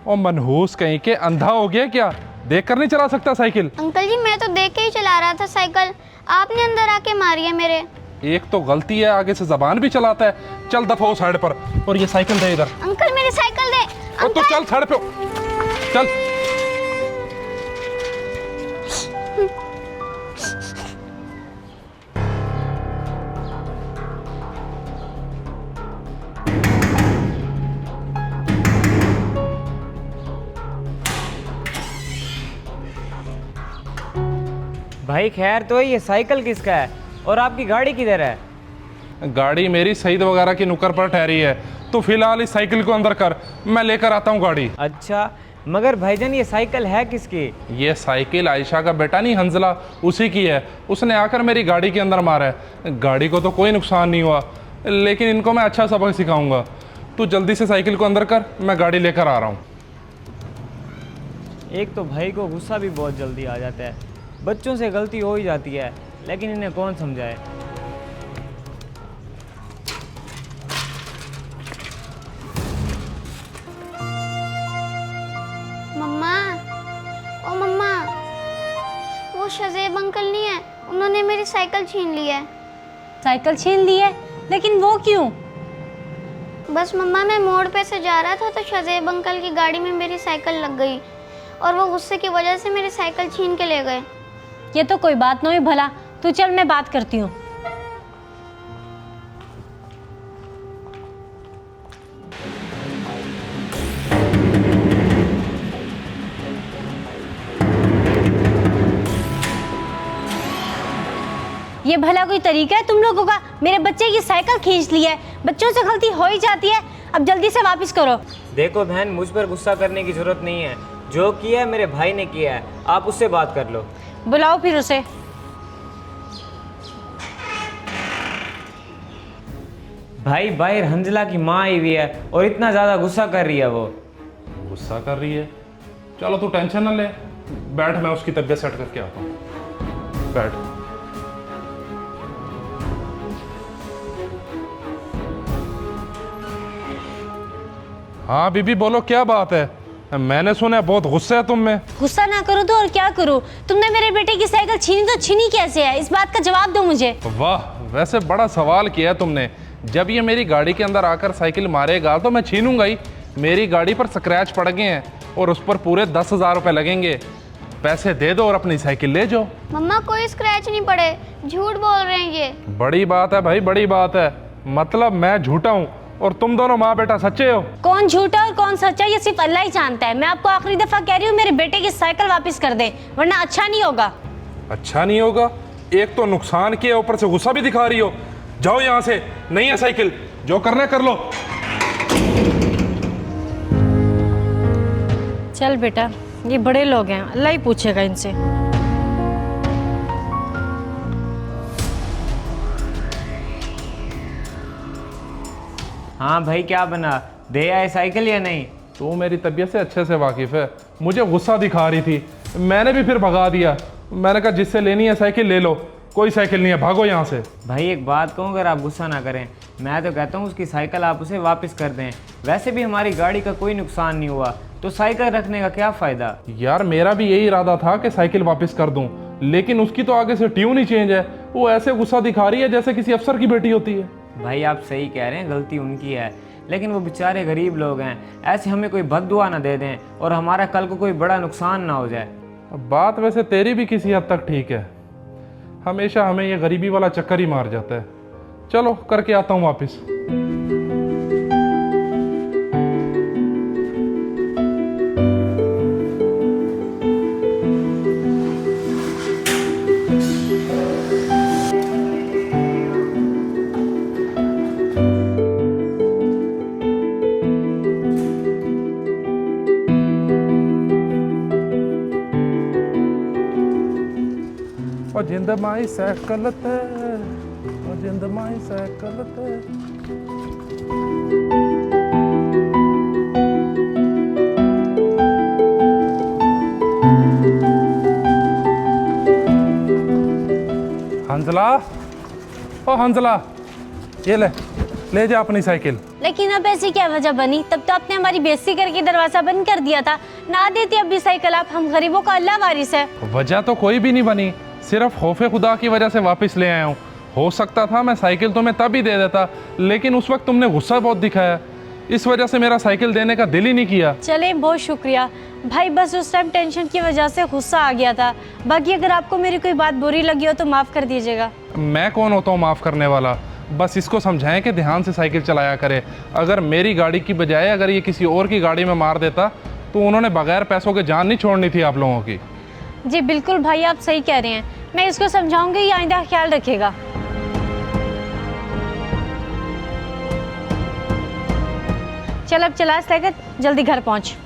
ओ मनहूस कहीं के, अंधा हो गया क्या? देख कर नहीं चला सकता साइकिल? अंकल जी मैं तो देख के ही चला रहा था साइकिल, आपने अंदर आके मारी है मेरे। एक तो गलती है, आगे से जबान भी चलाता है। चल दफा हो साइड पर, और ये साइकिल दे इधर। अंकल मेरी साइकिल दे। और तू चल साइड पे, चल। भाई खैर तो ये साइकिल किसका है और आपकी गाड़ी किधर है? गाड़ी मेरी सईद वगैरह की नुक्कर पर ठहरी है। तो फिलहाल इस साइकिल को अंदर कर, मैं लेकर आता हूँ गाड़ी। अच्छा मगर भाईजान ये साइकिल है किसकी? ये साइकिल आयशा का बेटा नहीं हंजला, उसी की है। उसने आकर मेरी गाड़ी के अंदर मारा है। गाड़ी को तो कोई नुकसान नहीं हुआ, लेकिन इनको मैं अच्छा सबक सिखाऊंगा। तू जल्दी से साइकिल को अंदर कर, मैं गाड़ी लेकर आ रहा हूँ। एक तो भाई को गुस्सा भी बहुत जल्दी आ जाता है। बच्चों से गलती हो ही जाती है, लेकिन इन्हें कौन समझाए। मम्मा, ओ मम्मा, वो शज़ेब अंकल नहीं है, उन्होंने मेरी साइकिल छीन ली है। साइकिल छीन ली है? लेकिन वो क्यों? बस मम्मा मैं मोड़ पे से जा रहा था तो शज़ेब अंकल की गाड़ी में मेरी साइकिल लग गई और वो गुस्से की वजह से मेरी साइकिल छीन के ले गए। ये तो कोई बात नहीं भला, तू चल मैं बात करती हूँ। ये भला कोई तरीका है तुम लोगों का? मेरे बच्चे की साइकिल खींच ली है। बच्चों से गलती हो ही जाती है, अब जल्दी से वापस करो। देखो बहन, मुझ पर गुस्सा करने की जरूरत नहीं है। जो किया है मेरे भाई ने किया है, आप उससे बात कर लो। बुलाओ फिर उसे। भाई बाहर हंजला की माँ आई हुई है और इतना ज़्यादा गुस्सा कर रही है वो। गुस्सा कर रही है? चलो तू टेंशन ना ले, बैठ, मैं उसकी तबीयत सेट करके आता हूँ। बैठ। हाँ बीबी बोलो, क्या बात है? मैंने सुना है बहुत गुस्सा है तुम में। गुस्सा ना करो तो और क्या करूं? तुमने मेरे बेटे की साइकिल छीनी तो छीनी कैसे है? इस बात का जवाब दो मुझे। वाह, वैसे बड़ा सवाल किया है तुमने। जब ये मेरी गाड़ी के अंदर आकर साइकिल मारेगा तो मैं छीनूंगा ही। मेरी गाड़ी पर स्क्रैच पड़ गए हैं और उस पर पूरे 10,000 रुपये लगेंगे। पैसे दे दो और अपनी साइकिल ले जाओ। मम्मा कोई स्क्रैच नहीं पड़े, झूठ बोल रहे हैं ये। बड़ी बात है भाई, बड़ी बात है। मतलब मैं झूठा हूँ और तुम दोनों माँ बेटा सच्चे हो? कौन झूठा और कौन सच्चा ये सिर्फ अल्लाह ही जानता है। मैं आपको आखिरी दफा कह रही हूँ, मेरे बेटे की साइकिल वापस कर दे, वरना अच्छा नहीं होगा। अच्छा नहीं होगा? एक तो नुकसान किया, ऊपर से गुस्सा भी दिखा रही हो। जाओ यहाँ से, नहीं है साइकिल, जो करना कर लो। चल बेटा, ये बड़े लोग हैं, अल्लाह ही पूछेगा इनसे। हाँ भाई क्या बना, दे आए साइकिल या नहीं? तू मेरी तबीयत से अच्छे से वाकिफ है। मुझे गुस्सा दिखा रही थी, मैंने भी फिर भगा दिया। मैंने कहा जिससे लेनी है साइकिल ले लो, कोई साइकिल नहीं है, भागो यहाँ से। भाई एक बात कहूँ, अगर आप गुस्सा ना करें, मैं तो कहता हूँ उसकी साइकिल आप उसे वापस कर दें। वैसे भी हमारी गाड़ी का कोई नुकसान नहीं हुआ, तो साइकिल रखने का क्या फ़ायदा। यार मेरा भी यही इरादा था कि साइकिल वापस कर दूं, लेकिन उसकी तो आगे से ट्यून ही चेंज है। वो ऐसे गुस्सा दिखा रही है जैसे किसी अफसर की बेटी होती है। भाई आप सही कह रहे हैं, गलती उनकी है, लेकिन वो बेचारे गरीब लोग हैं। ऐसे हमें कोई बद्दुआ ना दे दें और हमारा कल को कोई बड़ा नुकसान ना हो जाए। बात वैसे तेरी भी किसी हद तक ठीक है। हमेशा हमें ये गरीबी वाला चक्कर ही मार जाता है। चलो करके आता हूँ वापस। ओ जिंद माई साइकिल ते, ओ जिंद माई साइकिल ते। हंसला, ओ हंसला, ये ले ले जा अपनी साइकिल। लेकिन अब ऐसी क्या वजह बनी? तब तो आपने हमारी बेइज्जती करके दरवाजा बंद कर दिया था। ना देती अब भी साइकिल आप, हम गरीबों का अल्लाह वारिस है। वजह तो कोई भी नहीं बनी, सिर्फ खौफे खुदा की वजह से वापस ले आया हूँ। हो सकता था मैं साइकिल तुम्हें तब ही दे देता, लेकिन उस वक्त तुमने गुस्सा बहुत दिखाया, इस वजह से मेरा साइकिल देने का दिल ही नहीं किया। चले, बहुत शुक्रिया भाई, बस उस टाइम टेंशन की वजह से गुस्सा आ गया था। बाकी अगर आपको मेरी कोई बात बुरी लगी हो तो माफ़ कर दीजिएगा। मैं कौन होता हूँ माफ़ करने वाला? बस इसको समझाएं कि ध्यान से साइकिल चलाया करे। अगर मेरी गाड़ी की बजाय अगर ये किसी और की गाड़ी में मार देता तो उन्होंने बगैर पैसों के जान नहीं छोड़नी थी आप लोगों की। जी बिल्कुल भाई, आप सही कह रहे हैं। मैं इसको समझाऊंगी, ये आइंदा ख्याल रखेगा। चल अब चला साइकिल, जल्दी घर पहुँच।